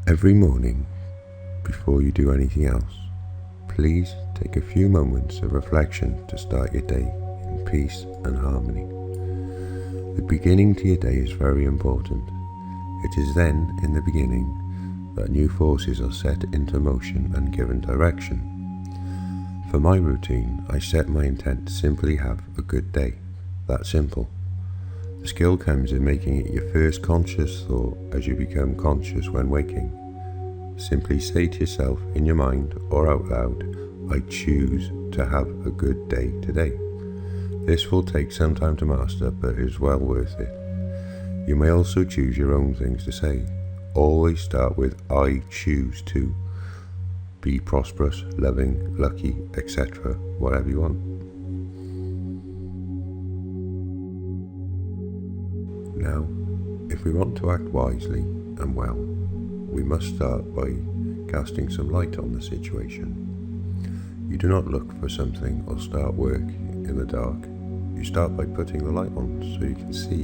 Every morning, before you do anything else, please take a few moments of reflection to start your day in peace and harmony. The beginning to your day is very important. It is then, in the beginning, that new forces are set into motion and given direction. For my routine, I set my intent to simply have a good day. That simple. The skill comes in making it your first conscious thought as you become conscious when waking. Simply say to yourself in your mind or out loud, I choose to have a good day today. This will take some time to master, but is well worth it. You may also choose your own things to say. Always start with I choose to be prosperous, loving, lucky, etc. Whatever you want. Now, if we want to act wisely and well, we must start by casting some light on the situation. You do not look for something or start work in the dark. You start by putting the light on so you can see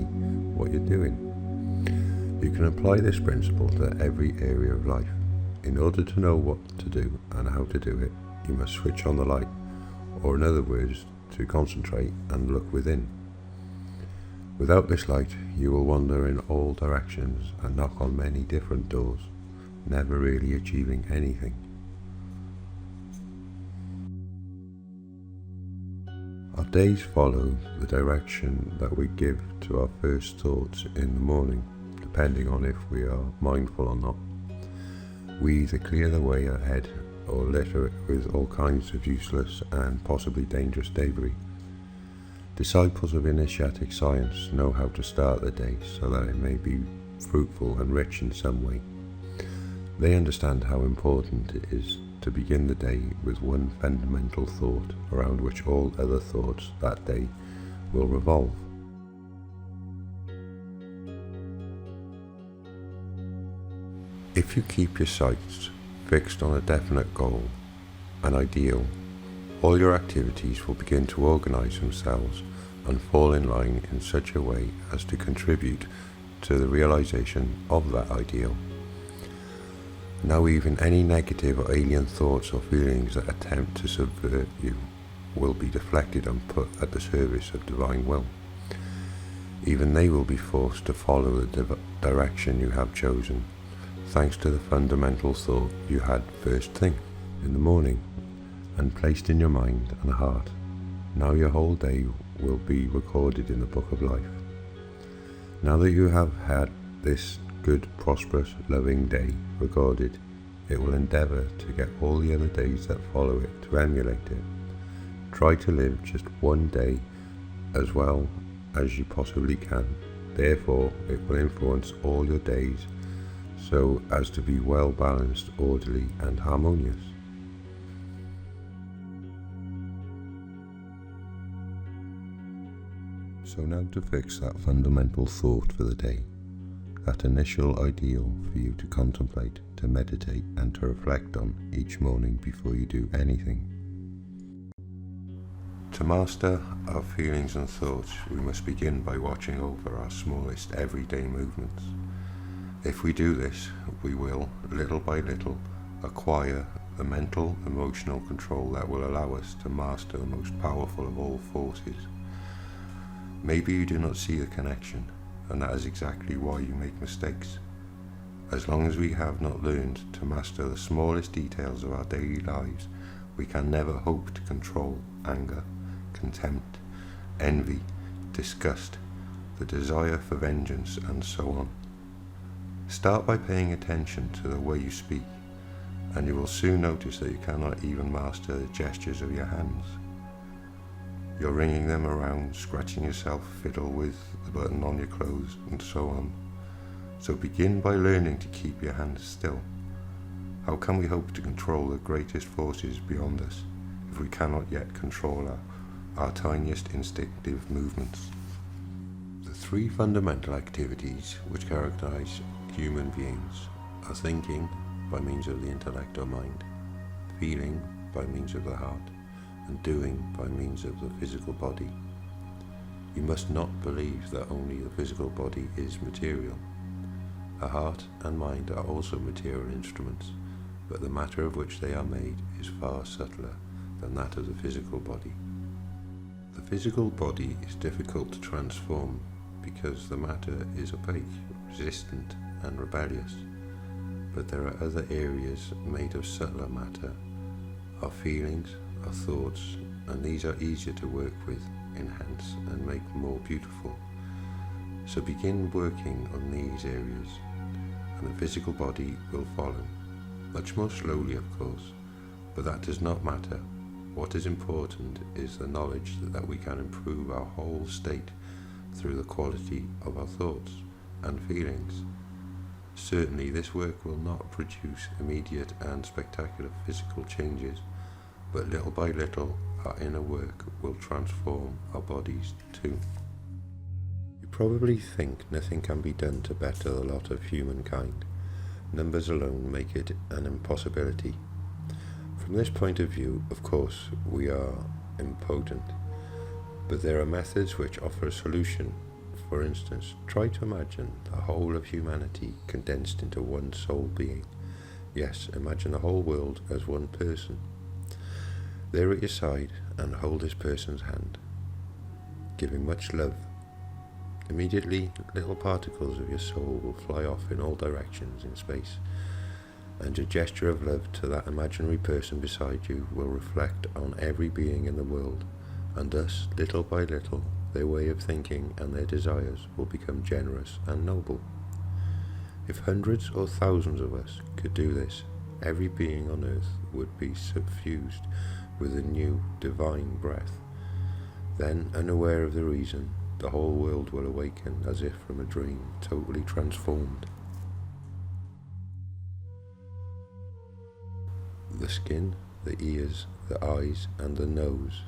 what you're doing. You can apply this principle to every area of life. In order to know what to do and how to do it, you must switch on the light, or in other words, to concentrate and look within. Without this light, you will wander in all directions and knock on many different doors, never really achieving anything. Our days follow the direction that we give to our first thoughts in the morning, depending on if we are mindful or not. We either clear the way ahead or litter it with all kinds of useless and possibly dangerous debris. Disciples of initiatic science know how to start the day so that it may be fruitful and rich in some way. They understand how important it is to begin the day with one fundamental thought around which all other thoughts that day will revolve. If you keep your sights fixed on a definite goal, an ideal, all your activities will begin to organize themselves and fall in line in such a way as to contribute to the realization of that ideal. Now even any negative or alien thoughts or feelings that attempt to subvert you will be deflected and put at the service of divine will. Even they will be forced to follow the direction you have chosen, thanks to the fundamental thought you had first thing in the morning and placed in your mind and heart. Now your whole day will be recorded in the book of life. Now that you have had this good, prosperous, loving day recorded, it will endeavour to get all the other days that follow it to emulate it. Try to live just one day as well as you possibly can. Therefore, it will influence all your days so as to be well balanced, orderly and harmonious. So now to fix that fundamental thought for the day, that initial ideal for you to contemplate, to meditate and to reflect on each morning before you do anything. To master our feelings and thoughts, we must begin by watching over our smallest everyday movements. If we do this, we will, little by little, acquire the mental, emotional control that will allow us to master the most powerful of all forces. Maybe you do not see the connection, and that is exactly why you make mistakes. As long as we have not learned to master the smallest details of our daily lives, we can never hope to control anger, contempt, envy, disgust, the desire for vengeance, and so on. Start by paying attention to the way you speak, and you will soon notice that you cannot even master the gestures of your hands. You're wringing them around, scratching yourself, fiddle with the button on your clothes, and so on. So begin by learning to keep your hands still. How can we hope to control the greatest forces beyond us if we cannot yet control our tiniest instinctive movements? The three fundamental activities which characterize human beings are thinking by means of the intellect or mind, feeling by means of the heart, and doing by means of the physical body. You must not believe that only the physical body is material. A heart and mind are also material instruments, but the matter of which they are made is far subtler than that of the physical body. The physical body is difficult to transform because the matter is opaque, resistant, and rebellious. But there are other areas made of subtler matter, our feelings, our thoughts, and these are easier to work with, enhance, and make more beautiful. So begin working on these areas, and the physical body will follow. Much more slowly, of course, but that does not matter. What is important is the knowledge that we can improve our whole state through the quality of our thoughts and feelings. Certainly this work will not produce immediate and spectacular physical changes, but little by little our inner work will transform our bodies too. You probably think nothing can be done to better the lot of humankind. Numbers alone make it an impossibility. From this point of view, of course, we are impotent, but there are methods which offer a solution. For instance, try to imagine the whole of humanity condensed into one sole being. Yes, imagine the whole world as one person. There at your side, and hold this person's hand. Give him much love. Immediately, little particles of your soul will fly off in all directions in space, and your gesture of love to that imaginary person beside you will reflect on every being in the world, and thus, little by little, their way of thinking and their desires will become generous and noble. If hundreds or thousands of us could do this, every being on earth would be suffused with a new divine breath. Then, unaware of the reason, the whole world will awaken as if from a dream, totally transformed. The skin, the ears, the eyes, and the nose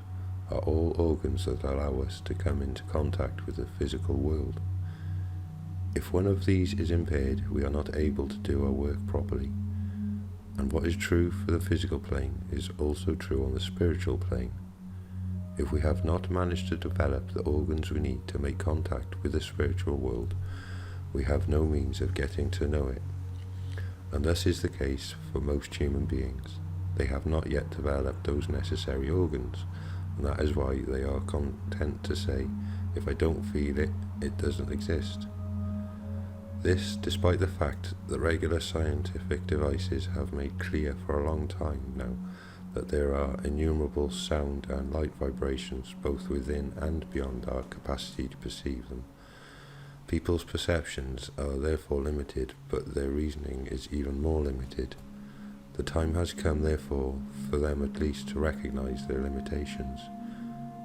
are all organs that allow us to come into contact with the physical world. If one of these is impaired, we are not able to do our work properly. And what is true for the physical plane is also true on the spiritual plane. If we have not managed to develop the organs we need to make contact with the spiritual world, we have no means of getting to know it. And thus is the case for most human beings. They have not yet developed those necessary organs, and that is why they are content to say, if I don't feel it, it doesn't exist. This despite the fact that regular scientific devices have made clear for a long time now that there are innumerable sound and light vibrations both within and beyond our capacity to perceive them. People's perceptions are therefore limited, but their reasoning is even more limited. The time has come, therefore, for them at least to recognize their limitations,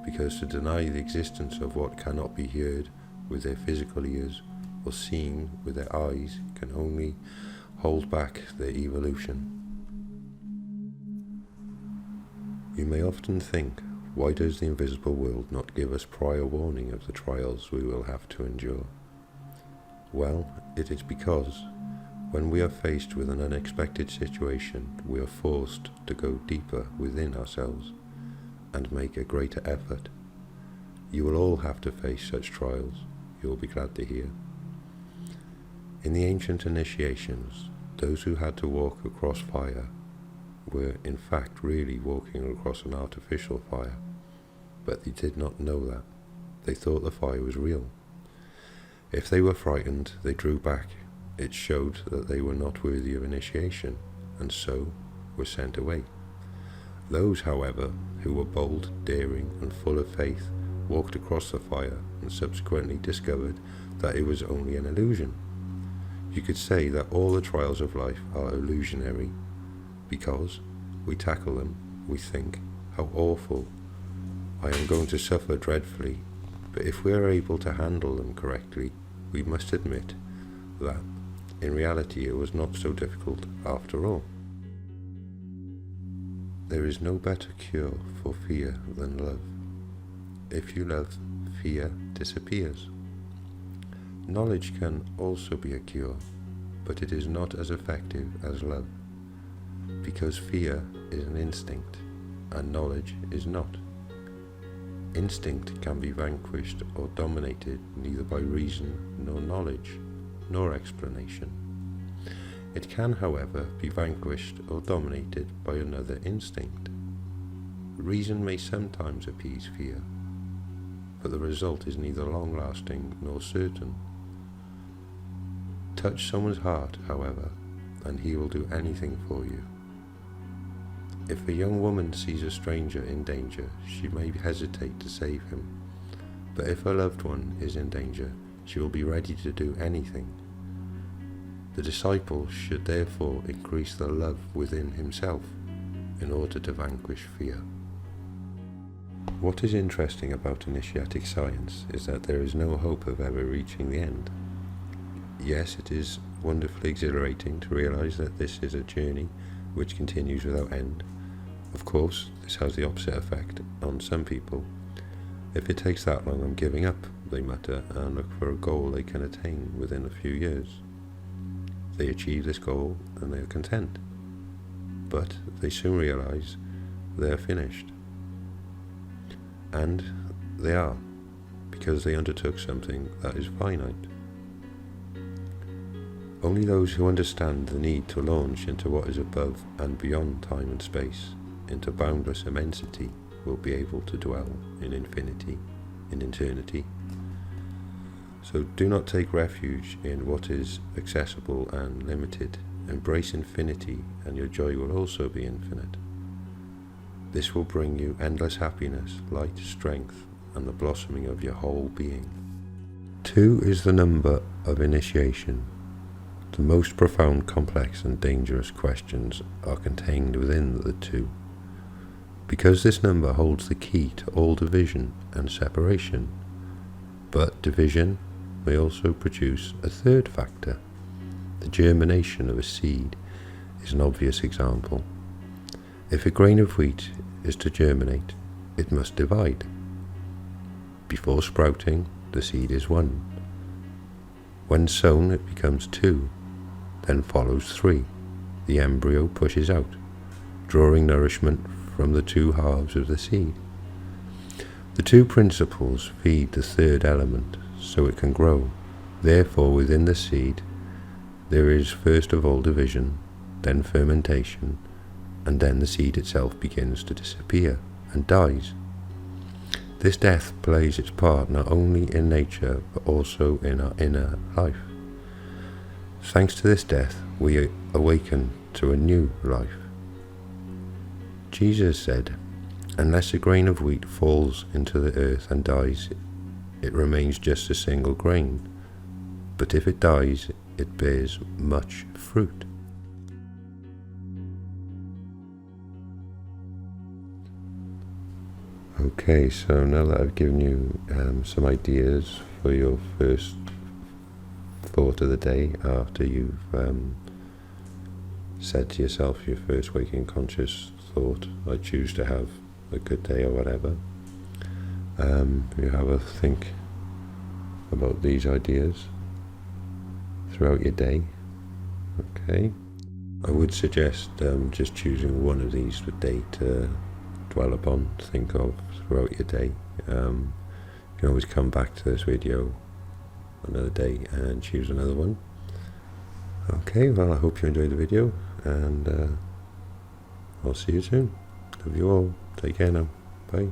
because to deny the existence of what cannot be heard with their physical ears or seen with their eyes can only hold back their evolution. You may often think, why does the invisible world not give us prior warning of the trials we will have to endure? Well, it is because when we are faced with an unexpected situation, we are forced to go deeper within ourselves and make a greater effort. You will all have to face such trials, you will be glad to hear. In the ancient initiations, those who had to walk across fire were in fact really walking across an artificial fire, but they did not know that. They thought the fire was real. If they were frightened, they drew back. It showed that they were not worthy of initiation, and so were sent away. Those, however, who were bold, daring, and full of faith, walked across the fire and subsequently discovered that it was only an illusion. You could say that all the trials of life are illusionary, because we tackle them, we think, how awful, I am going to suffer dreadfully, but if we are able to handle them correctly, we must admit that in reality it was not so difficult after all. There is no better cure for fear than love. If you love, fear disappears. Knowledge can also be a cure, but it is not as effective as love, because fear is an instinct and knowledge is not. Instinct can be vanquished or dominated neither by reason nor knowledge, nor explanation. It can, however, be vanquished or dominated by another instinct. Reason may sometimes appease fear, but the result is neither long-lasting nor certain. Touch someone's heart, however, and he will do anything for you. If a young woman sees a stranger in danger, she may hesitate to save him, but if her loved one is in danger, she will be ready to do anything. The disciple should therefore increase the love within himself in order to vanquish fear. What is interesting about initiatic science is that there is no hope of ever reaching the end. Yes, it is wonderfully exhilarating to realize that this is a journey which continues without end. Of course, this has the opposite effect on some people. If it takes that long, I'm giving up, they mutter, and look for a goal they can attain within a few years. They achieve this goal and they are content. But they soon realize they are finished. And they are, because they undertook something that is finite. Only those who understand the need to launch into what is above and beyond time and space, into boundless immensity, will be able to dwell in infinity, in eternity. So do not take refuge in what is accessible and limited. Embrace infinity, and your joy will also be infinite. This will bring you endless happiness, light, strength, and the blossoming of your whole being. 2 is the number of initiation. The most profound, complex, and dangerous questions are contained within the 2. Because this number holds the key to all division and separation. But division may also produce a third factor. The germination of a seed is an obvious example. If a grain of wheat is to germinate, it must divide. Before sprouting, the seed is 1. When sown, it becomes 2. Then follows 3. The embryo pushes out, drawing nourishment from the 2 halves of the seed. The 2 principles feed the third element, so it can grow. Therefore, within the seed, there is first of all division, then fermentation, and then the seed itself begins to disappear and dies. This death plays its part not only in nature, but also in our inner life. Thanks to this death, we awaken to a new life. Jesus said, "Unless a grain of wheat falls into the earth and dies, it remains just a single grain. But if it dies, it bears much fruit." Okay, so now that I've given you some ideas for your first thought of the day after you've said to yourself your first waking conscious thought, I choose to have a good day or whatever, you have a think about these ideas throughout your day. Okay, I would suggest just choosing one of these per day to dwell upon, think of throughout your day. You can always come back to this video another day and choose another one. Okay, well, I hope you enjoyed the video, and I'll see you soon. Love you all. Take care now. Bye.